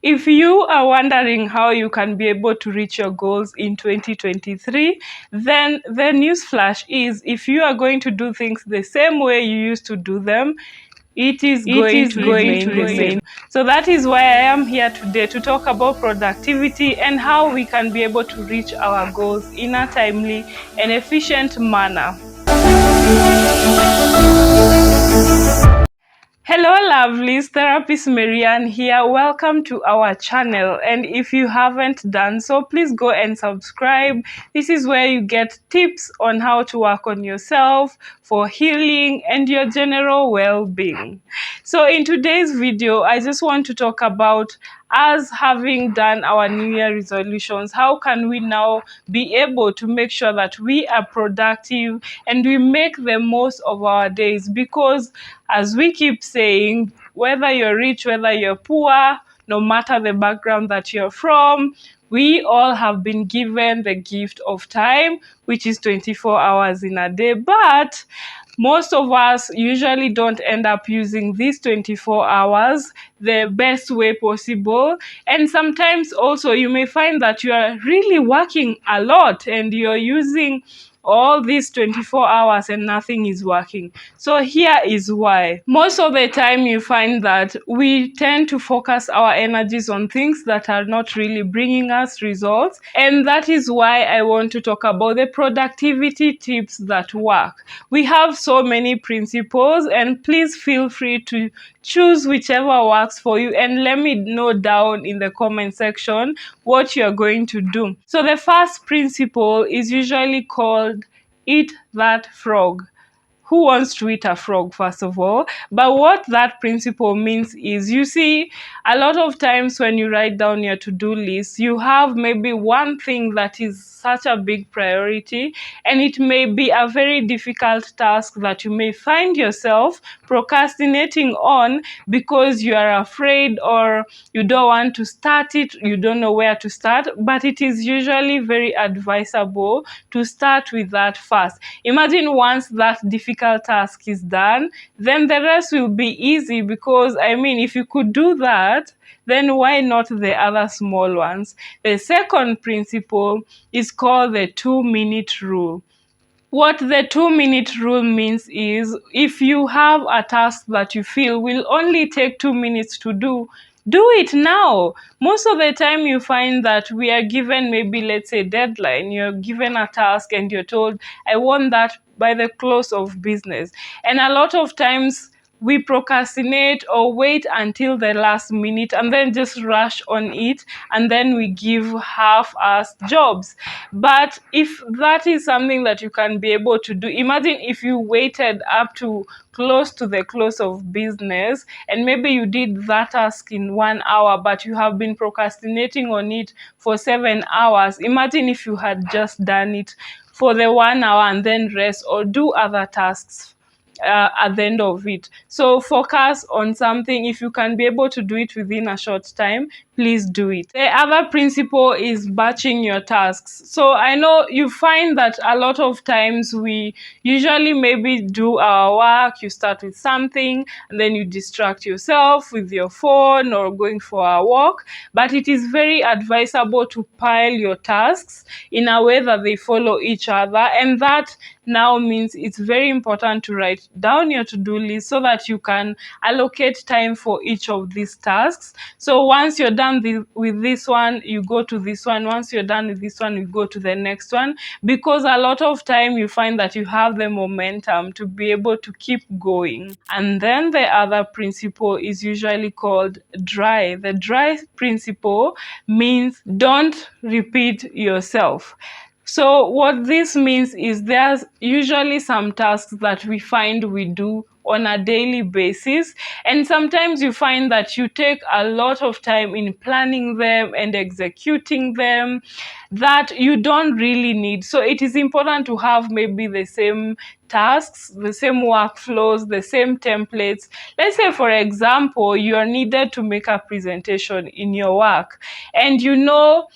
If you are wondering how you can be able to reach your goals in 2023, then the news flash is if you are going to do things the same way you used to do them, it is going to remain the same. So that is why I am here today to talk about productivity and how we can be able to reach our goals in a timely and efficient manner. Hello lovelies, therapist Maryanne here. Welcome to our channel, and if you haven't done so, please go and subscribe. This is where you get tips on how to work on yourself for healing and your general well-being. So in today's video, I just want to talk about us having done our New Year resolutions. How can we now be able to make sure that we are productive and we make the most of our days? Because as we keep saying, whether you're rich, whether you're poor, no matter the background that you're from, we all have been given the gift of time, which is 24 hours in a day. But most of us usually don't end up using these 24 hours the best way possible. And sometimes also you may find that you are really working a lot and you're using all these 24 hours and nothing is working. So here is why. Most of the time you find that we tend to focus our energies on things that are not really bringing us results. And that is why I want to talk about the productivity tips that work. We have so many principles, and please feel free to choose whichever works for you and let me know down in the comment section what you're going to do. So the first principle is usually called eat that frog. Who wants to eat a frog, first of all? But what that principle means is, you see, a lot of times when you write down your to-do list, you have maybe one thing that is such a big priority, and it may be a very difficult task that you may find yourself procrastinating on because you are afraid or you don't want to start it, you don't know where to start. But it is usually very advisable to start with that first. Imagine once that difficult task is done, then the rest will be easy, because I mean, if you could do that, then why not the other small ones? The second principle is called the 2-minute rule. What the 2-minute rule means is, if you have a task that you feel will only take 2 minutes to do it now. Most of the time you find that we are given, maybe let's say deadline, you're given a task and you're told, I want that by the close of business. And a lot of times we procrastinate or wait until the last minute and then just rush on it, and then we give half-assed jobs. But if that is something that you can be able to do, imagine if you waited up to close to the close of business and maybe you did that task in 1 hour, but you have been procrastinating on it for 7 hours. Imagine if you had just done it for the 1 hour and then rest or do other tasks at the end of it. So focus on something. If you can be able to do it within a short time, please do it. The other principle is batching your tasks. So I know you find that a lot of times we usually maybe do our work, you start with something and then you distract yourself with your phone or going for a walk. But it is very advisable to pile your tasks in a way that they follow each other, and that now means it's very important to write down your to-do list so that you can allocate time for each of these tasks. So once you're done with this one, you go to this one. Once you're done with this one, you go to the next one, because a lot of time you find that you have the momentum to be able to keep going. And then the other principle is usually called dry. The dry principle means don't repeat yourself. So what this means is there's usually some tasks that we find we do on a daily basis, and sometimes you find that you take a lot of time in planning them and executing them that you don't really need. So it is important to have maybe the same tasks, the same workflows, the same templates. Let's say, for example, you are needed to make a presentation in your work, and you know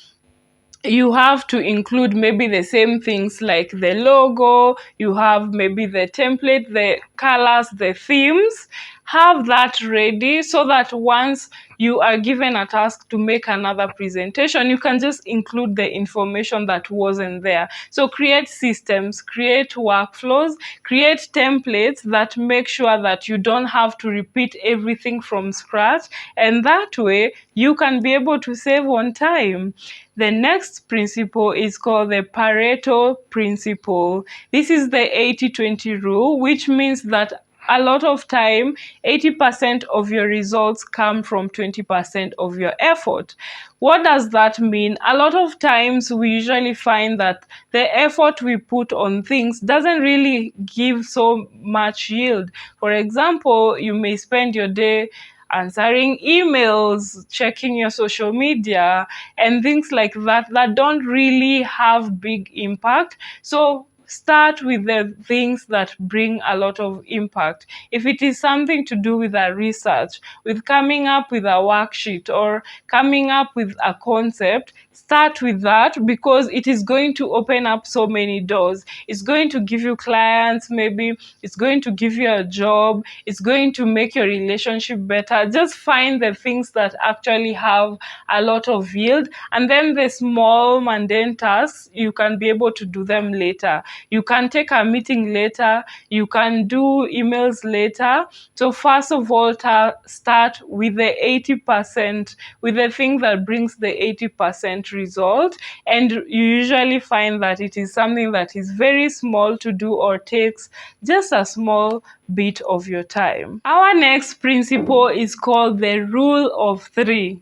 you have to include maybe the same things like the logo, you have maybe the template, the colors, the themes. have that ready so that once you are given a task to make another presentation, you can just include the information that wasn't there. So create systems, create workflows, create templates that make sure that you don't have to repeat everything from scratch, and that way you can be able to save on time. The next principle is called the Pareto principle. This is the 80-20 rule, which means that a lot of time 80% of your results come from 20% of your effort. What does that mean? A lot of times we usually find that the effort we put on things doesn't really give so much yield. For example, you may spend your day answering emails, checking your social media, and things like that that don't really have big impact. So start with the things that bring a lot of impact. If it is something to do with a research, with coming up with a worksheet or coming up with a concept, start with that because it is going to open up so many doors. It's going to give you clients, maybe it's going to give you a job, it's going to make your relationship better. Just find the things that actually have a lot of yield, and then the small mundane tasks, you can be able to do them later. You can take a meeting later, you can do emails later. So first of all, start with the 80%, with the thing that brings the 80% result. And you usually find that it is something that is very small to do or takes just a small bit of your time. Our next principle is called the rule of three.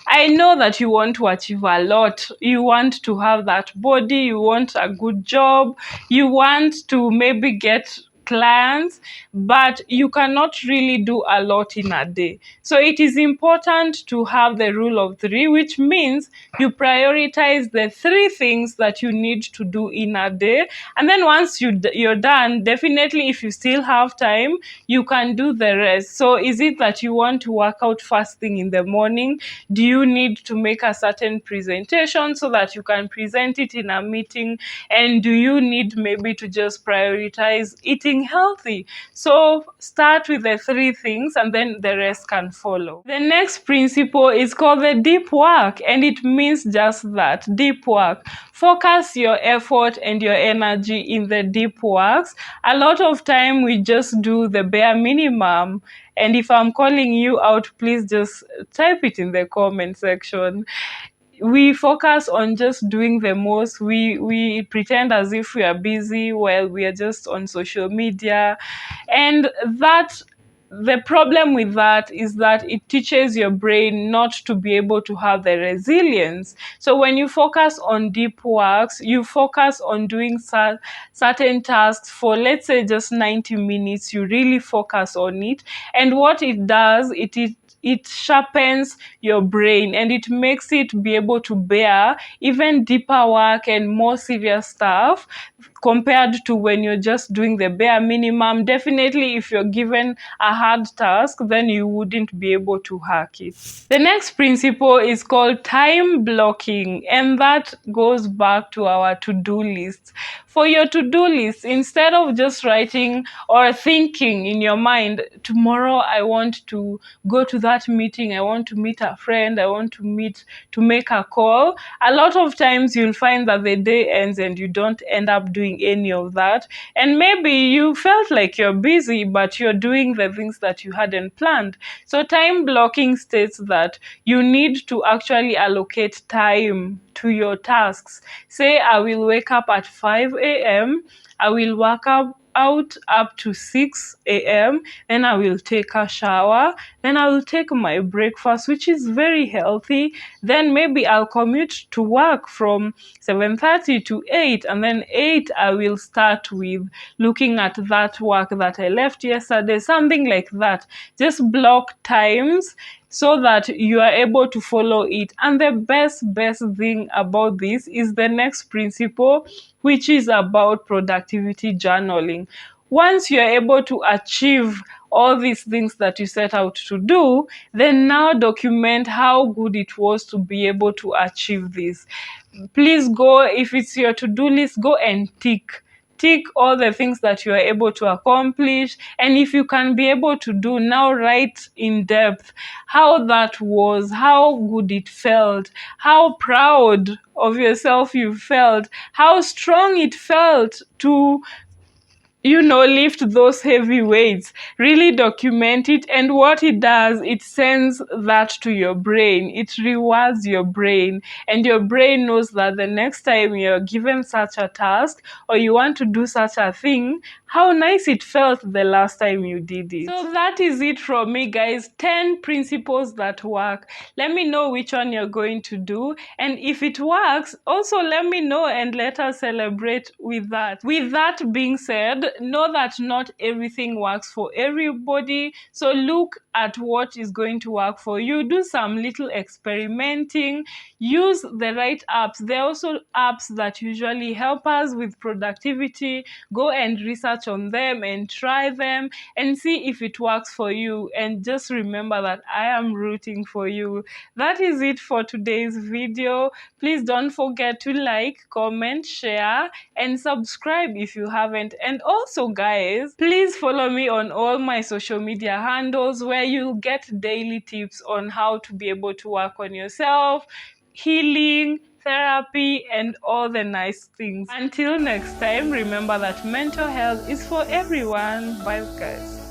I know that you want to achieve a lot. You want to have that body, you want a good job, you want to maybe get clients, but you cannot really do a lot in a day. So it is important to have the rule of three, which means you prioritize the three things that you need to do in a day. And then once you're done, definitely if you still have time, you can do the rest. So is it that you want to work out first thing in the morning? Do you need to make a certain presentation so that you can present it in a meeting? And do you need maybe to just prioritize eating healthy? So start with the three things and then the rest can follow. The next principle is called the deep work, and it means just that, deep work. Focus your effort and your energy in the deep works. A lot of time we just do the bare minimum, and if I'm calling you out, please just type it in the comment section. We focus on just doing the most. We pretend as if we are busy while we are just on social media, and that the problem with that is that it teaches your brain not to be able to have the resilience. So when you focus on deep works, you focus on doing certain tasks for, let's say, just 90 minutes. You really focus on it, and what it does, it sharpens your brain and it makes it be able to bear even deeper work and more serious stuff compared to when you're just doing the bare minimum. Definitely, if you're given a hard task, then you wouldn't be able to hack it. The next principle is called time blocking, and that goes back to our to-do list. For your to-do list, instead of just writing or thinking in your mind, tomorrow I want to go to that meeting, I want to meet a friend, I want to make a call, a lot of times you'll find that the day ends and you don't end up doing any of that. And maybe you felt like you're busy, but you're doing the things that you hadn't planned. So time blocking states that you need to actually allocate time to your tasks. Say I will wake up at 5 a.m., I will work up to 6 a.m., then I will take a shower, then I will take my breakfast, which is very healthy, then maybe I'll commute to work from 7:30 to 8, and then 8 I will start with looking at that work that I left yesterday, something like that. Just block times so that you are able to follow it. And the best thing about this is the next principle, which is about productivity journaling. Once you're able to achieve all these things that you set out to do, then now document how good it was to be able to achieve this. Please go, if it's your to-do list, go and tick tick all the things that you are able to accomplish. And if you can be able to do, now write in depth how that was, how good it felt, how proud of yourself you felt, how strong it felt to lift those heavy weights. Really document it. And what it does, it sends that to your brain. It rewards your brain. And your brain knows that the next time you're given such a task or you want to do such a thing, how nice it felt the last time you did it. So that is it from me, guys. 10 principles that work. Let me know which one you're going to do. And if it works, also let me know and let us celebrate with that. With that being said, know that not everything works for everybody. So look at what is going to work for you. Do some little experimenting. Use the right apps. There are also apps that usually help us with productivity. Go and research on them and try them and see if it works for you. And just remember that I am rooting for you. That is it for today's video. Please don't forget to like, comment, share, and subscribe if you haven't. And also, guys, please follow me on all my social media handles where you'll get daily tips on how to be able to work on yourself, healing, therapy, and all the nice things. Until next time, remember that mental health is for everyone. Bye, guys.